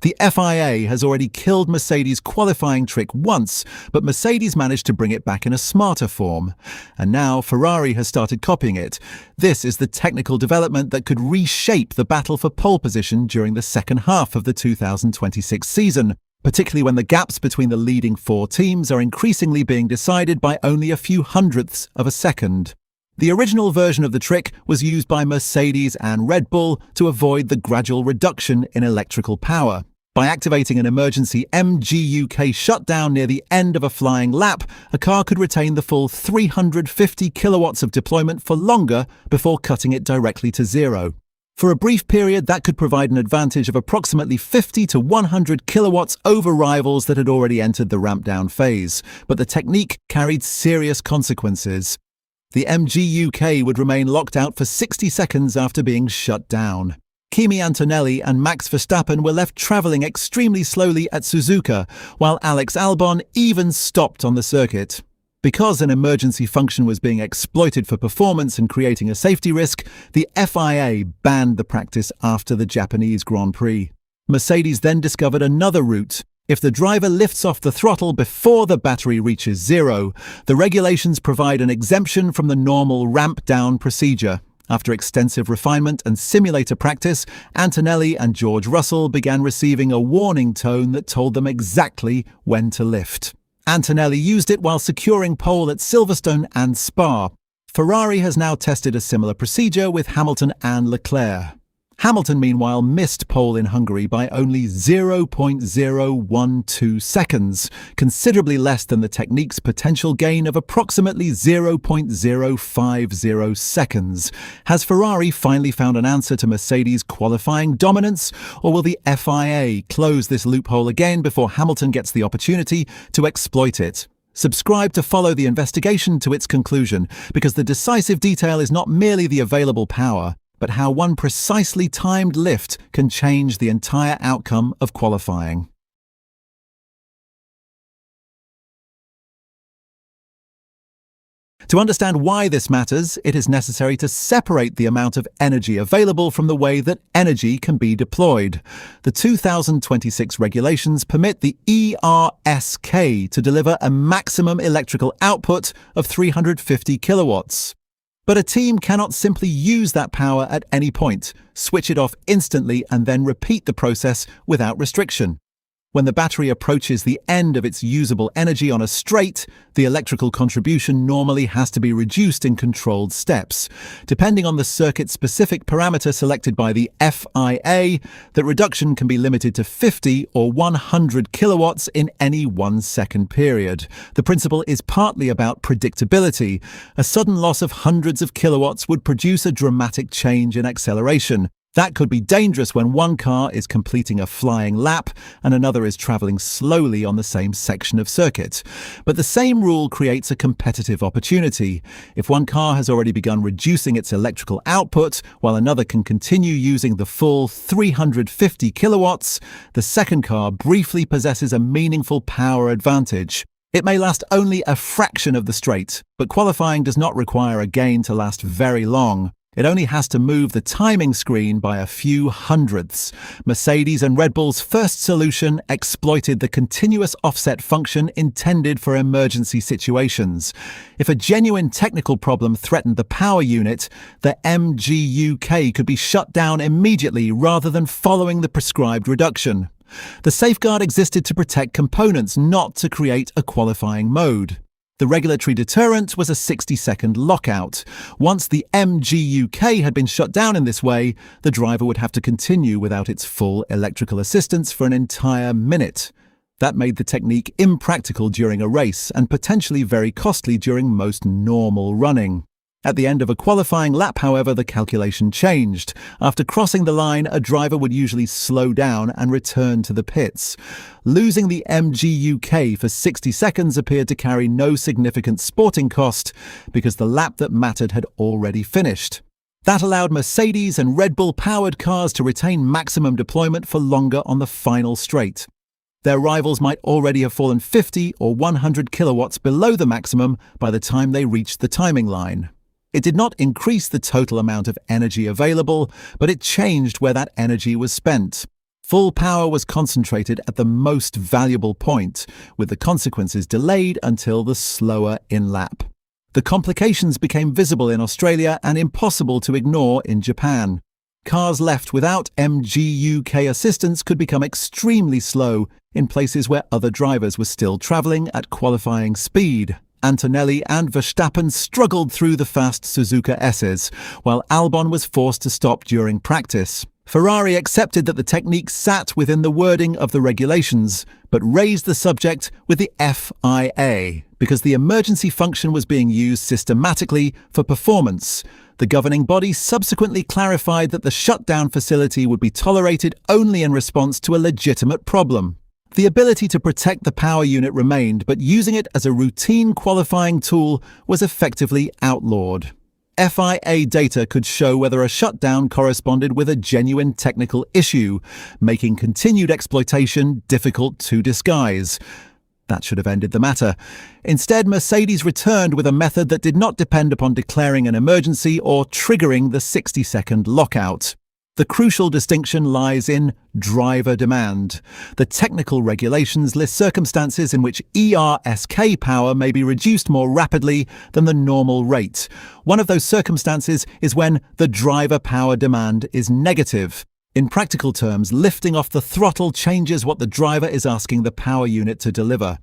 The FIA has already killed Mercedes' qualifying trick once, but Mercedes managed to bring it back in a smarter form. And now Ferrari has started copying it. This is the technical development that could reshape the battle for pole position during the second half of the 2026 season, particularly when the gaps between the leading four teams are increasingly being decided by only a few hundredths of a second. The original version of the trick was used by Mercedes and Red Bull to avoid the gradual reduction in electrical power. By activating an emergency MGU-K shutdown near the end of a flying lap, a car could retain the full 350 kilowatts of deployment for longer before cutting it directly to zero. For a brief period, that could provide an advantage of approximately 50 to 100 kilowatts over rivals that had already entered the ramp-down phase, but the technique carried serious consequences. The MGU-K would remain locked out for 60 seconds after being shut down. Kimi Antonelli and Max Verstappen were left travelling extremely slowly at Suzuka, while Alex Albon even stopped on the circuit. Because an emergency function was being exploited for performance and creating a safety risk, the FIA banned the practice after the Japanese Grand Prix. Mercedes then discovered another route. If the driver lifts off the throttle before the battery reaches zero, the regulations provide an exemption from the normal ramp-down procedure. After extensive refinement and simulator practice, Antonelli and George Russell began receiving a warning tone that told them exactly when to lift. Antonelli used it while securing pole at Silverstone and Spa. Ferrari has now tested a similar procedure with Hamilton and Leclerc. Hamilton, meanwhile, missed pole in Hungary by only 0.012 seconds, considerably less than the technique's potential gain of approximately 0.050 seconds. Has Ferrari finally found an answer to Mercedes' qualifying dominance, or will the FIA close this loophole again before Hamilton gets the opportunity to exploit it? Subscribe to follow the investigation to its conclusion, because the decisive detail is not merely the available power, but how one precisely timed lift can change the entire outcome of qualifying. To understand why this matters, it is necessary to separate the amount of energy available from the way that energy can be deployed. The 2026 regulations permit the ERSK to deliver a maximum electrical output of 350 kilowatts. But a team cannot simply use that power at any point, switch it off instantly, and then repeat the process without restriction. When the battery approaches the end of its usable energy on a straight, the electrical contribution normally has to be reduced in controlled steps. Depending on the circuit-specific parameter selected by the FIA, the reduction can be limited to 50 or 100 kilowatts in any 1 second period. The principle is partly about predictability. A sudden loss of hundreds of kilowatts would produce a dramatic change in acceleration. That could be dangerous when one car is completing a flying lap and another is travelling slowly on the same section of circuit. But the same rule creates a competitive opportunity. If one car has already begun reducing its electrical output, while another can continue using the full 350 kilowatts, the second car briefly possesses a meaningful power advantage. It may last only a fraction of the straight, but qualifying does not require a gain to last very long. It only has to move the timing screen by a few hundredths. Mercedes and Red Bull's first solution exploited the continuous offset function intended for emergency situations. If a genuine technical problem threatened the power unit, the MGU-K could be shut down immediately rather than following the prescribed reduction. The safeguard existed to protect components, not to create a qualifying mode. The regulatory deterrent was a 60-second lockout. Once the MGU-K had been shut down in this way, the driver would have to continue without its full electrical assistance for an entire minute. That made the technique impractical during a race and potentially very costly during most normal running. At the end of a qualifying lap, however, the calculation changed. After crossing the line, a driver would usually slow down and return to the pits. Losing the MGU-K for 60 seconds appeared to carry no significant sporting cost because the lap that mattered had already finished. That allowed Mercedes and Red Bull-powered cars to retain maximum deployment for longer on the final straight. Their rivals might already have fallen 50 or 100 kilowatts below the maximum by the time they reached the timing line. It did not increase the total amount of energy available, but it changed where that energy was spent. Full power was concentrated at the most valuable point, with the consequences delayed until the slower in-lap. The complications became visible in Australia and impossible to ignore in Japan. Cars left without MGU-K assistance could become extremely slow in places where other drivers were still travelling at qualifying speed. Antonelli and Verstappen struggled through the fast Suzuka S's, while Albon was forced to stop during practice. Ferrari accepted that the technique sat within the wording of the regulations, but raised the subject with the FIA because the emergency function was being used systematically for performance. The governing body subsequently clarified that the shutdown facility would be tolerated only in response to a legitimate problem. The ability to protect the power unit remained, but using it as a routine qualifying tool was effectively outlawed. FIA data could show whether a shutdown corresponded with a genuine technical issue, making continued exploitation difficult to disguise. That should have ended the matter. Instead, Mercedes returned with a method that did not depend upon declaring an emergency or triggering the 60-second lockout. The crucial distinction lies in driver demand. The technical regulations list circumstances in which ERSK power may be reduced more rapidly than the normal rate. One of those circumstances is when the driver power demand is negative. In practical terms, lifting off the throttle changes what the driver is asking the power unit to deliver.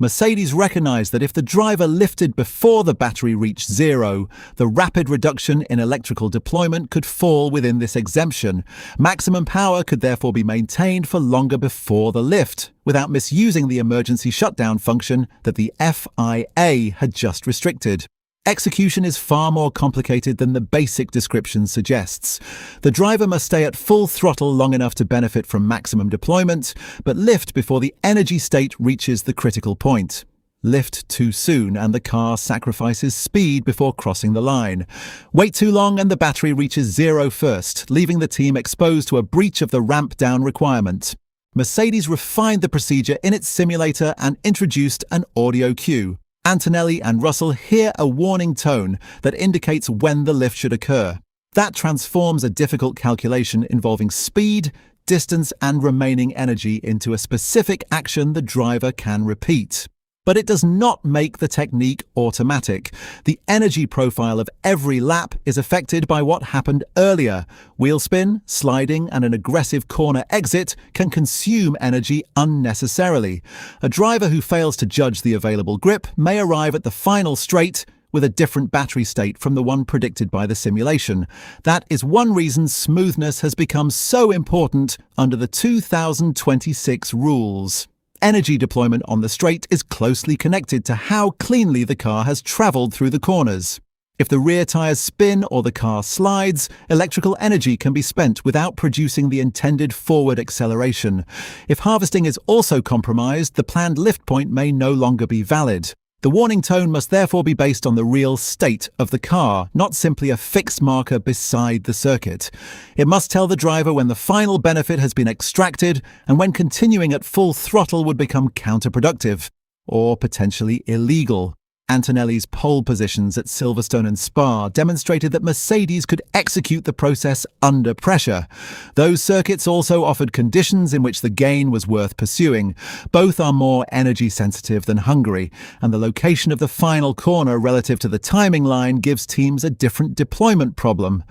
Mercedes recognized that if the driver lifted before the battery reached zero, the rapid reduction in electrical deployment could fall within this exemption. Maximum power could therefore be maintained for longer before the lift, without misusing the emergency shutdown function that the FIA had just restricted. Execution is far more complicated than the basic description suggests. The driver must stay at full throttle long enough to benefit from maximum deployment, but lift before the energy state reaches the critical point. Lift too soon and the car sacrifices speed before crossing the line. Wait too long and the battery reaches zero first, leaving the team exposed to a breach of the ramp down requirement. Mercedes refined the procedure in its simulator and introduced an audio cue. Antonelli and Russell hear a warning tone that indicates when the lift should occur. That transforms a difficult calculation involving speed, distance, and remaining energy into a specific action the driver can repeat. But it does not make the technique automatic. The energy profile of every lap is affected by what happened earlier. Wheel spin, sliding, and an aggressive corner exit can consume energy unnecessarily. A driver who fails to judge the available grip may arrive at the final straight with a different battery state from the one predicted by the simulation. That is one reason smoothness has become so important under the 2026 rules. Energy deployment on the straight is closely connected to how cleanly the car has travelled through the corners. If the rear tyres spin or the car slides, electrical energy can be spent without producing the intended forward acceleration. If harvesting is also compromised, the planned lift point may no longer be valid. The warning tone must therefore be based on the real state of the car, not simply a fixed marker beside the circuit. It must tell the driver when the final benefit has been extracted and when continuing at full throttle would become counterproductive or potentially illegal. Antonelli's pole positions at Silverstone and Spa demonstrated that Mercedes could execute the process under pressure. Those circuits also offered conditions in which the gain was worth pursuing. Both are more energy sensitive than Hungary, and the location of the final corner relative to the timing line gives teams a different deployment problem.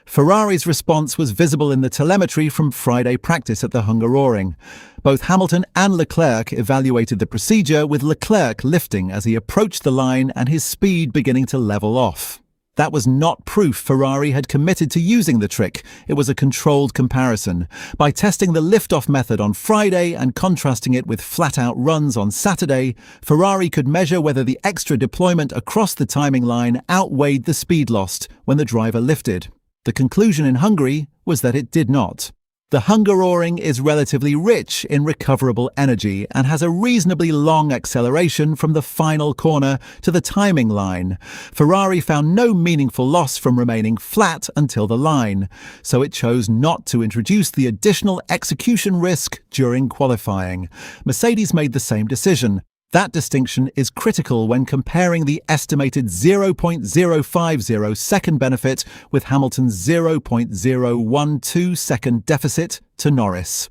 Ferrari's response was visible in the telemetry from Friday practice at the Hungaroring. Both Hamilton and Leclerc evaluated the procedure, with Leclerc lifting as he approached the line and his speed beginning to level off. That was not proof Ferrari had committed to using the trick. It was a controlled comparison. By testing the liftoff method on Friday and contrasting it with flat-out runs on Saturday, Ferrari could measure whether the extra deployment across the timing line outweighed the speed lost when the driver lifted. The conclusion in Hungary was that it did not. The Hungaroring is relatively rich in recoverable energy and has a reasonably long acceleration from the final corner to the timing line. Ferrari found no meaningful loss from remaining flat until the line, so it chose not to introduce the additional execution risk during qualifying. Mercedes made the same decision. That distinction is critical when comparing the estimated 0.050 second benefit with Hamilton's 0.012 second deficit to Norris.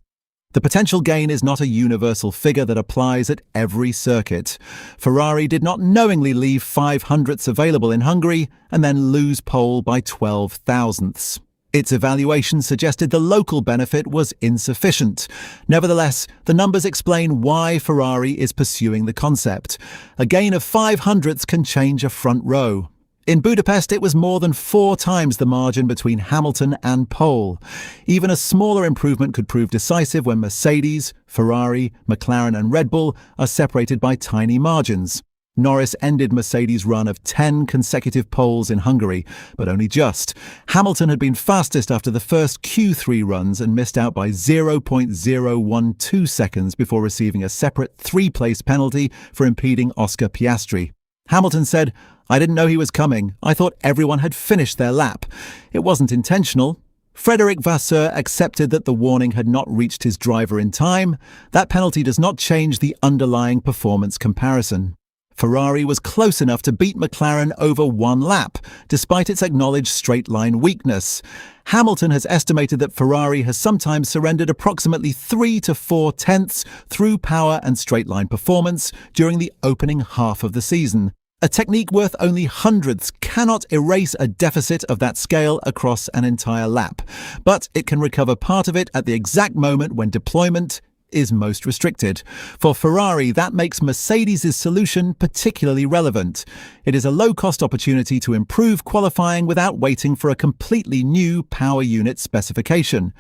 The potential gain is not a universal figure that applies at every circuit. Ferrari did not knowingly leave 500ths available in Hungary and then lose pole by 12 thousandths. Its evaluation suggested the local benefit was insufficient. Nevertheless, the numbers explain why Ferrari is pursuing the concept. A gain of 500ths can change a front row. In Budapest, it was more than 4 times the margin between Hamilton and pole. Even a smaller improvement could prove decisive when Mercedes, Ferrari, McLaren and Red Bull are separated by tiny margins. Norris ended Mercedes' run of 10 consecutive poles in Hungary, but only just. Hamilton had been fastest after the first Q3 runs and missed out by 0.012 seconds before receiving a separate 3-place penalty for impeding Oscar Piastri. Hamilton said, "I didn't know he was coming. I thought everyone had finished their lap. It wasn't intentional." Frederic Vasseur accepted that the warning had not reached his driver in time. That penalty does not change the underlying performance comparison. Ferrari was close enough to beat McLaren over 1 lap, despite its acknowledged straight-line weakness. Hamilton has estimated that Ferrari has sometimes surrendered approximately 3 to 4 tenths through power and straight-line performance during the opening half of the season. A technique worth only hundredths cannot erase a deficit of that scale across an entire lap, but it can recover part of it at the exact moment when deployment is most restricted. For Ferrari, that makes Mercedes' solution particularly relevant. It is a low-cost opportunity to improve qualifying without waiting for a completely new power unit specification.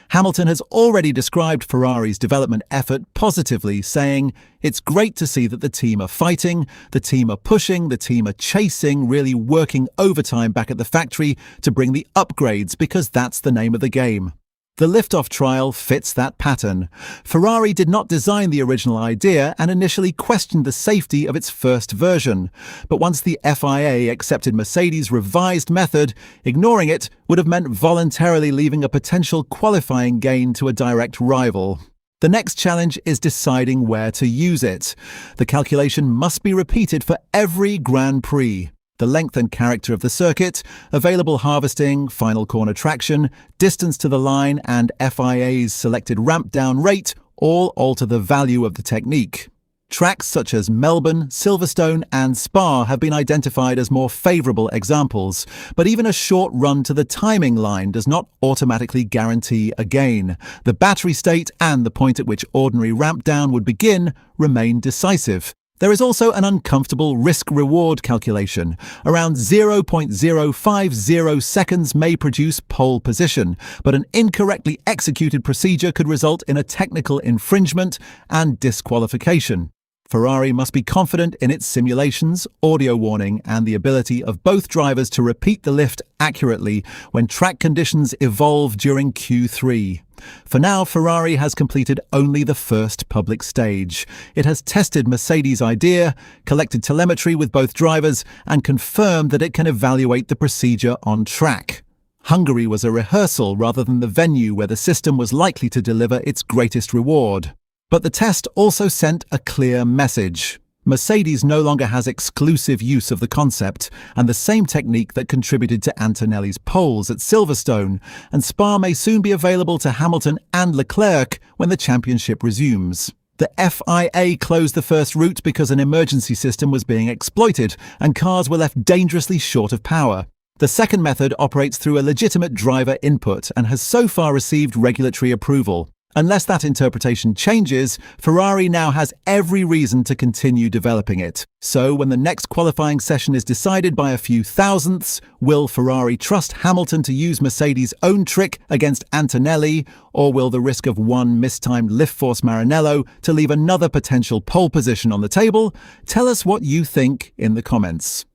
Hamilton has already described Ferrari's development effort positively, saying, "It's great to see that the team are fighting, the team are pushing, the team are chasing, really working overtime back at the factory to bring the upgrades because that's the name of the game." The liftoff trial fits that pattern. Ferrari did not design the original idea and initially questioned the safety of its first version. But once the FIA accepted Mercedes' revised method, ignoring it would have meant voluntarily leaving a potential qualifying gain to a direct rival. The next challenge is deciding where to use it. The calculation must be repeated for every Grand Prix. The length and character of the circuit, available harvesting, final corner traction, distance to the line, and FIA's selected ramp down rate all alter the value of the technique. Tracks such as Melbourne, Silverstone and Spa have been identified as more favourable examples, but even a short run to the timing line does not automatically guarantee a gain. The battery state and the point at which ordinary ramp down would begin remain decisive. There is also an uncomfortable risk-reward calculation. Around 0.050 seconds may produce pole position, but an incorrectly executed procedure could result in a technical infringement and disqualification. Ferrari must be confident in its simulations, audio warning, and the ability of both drivers to repeat the lift accurately when track conditions evolve during Q3. For now, Ferrari has completed only the first public stage. It has tested Mercedes' idea, collected telemetry with both drivers, and confirmed that it can evaluate the procedure on track. Hungary was a rehearsal rather than the venue where the system was likely to deliver its greatest reward. But the test also sent a clear message. Mercedes no longer has exclusive use of the concept and the same technique that contributed to Antonelli's poles at Silverstone, and Spa may soon be available to Hamilton and Leclerc when the championship resumes. The FIA closed the first route because an emergency system was being exploited and cars were left dangerously short of power. The second method operates through a legitimate driver input and has so far received regulatory approval. Unless that interpretation changes, Ferrari now has every reason to continue developing it. So when the next qualifying session is decided by a few thousandths, will Ferrari trust Hamilton to use Mercedes' own trick against Antonelli, or will the risk of one mistimed lift force Maranello to leave another potential pole position on the table? Tell us what you think in the comments.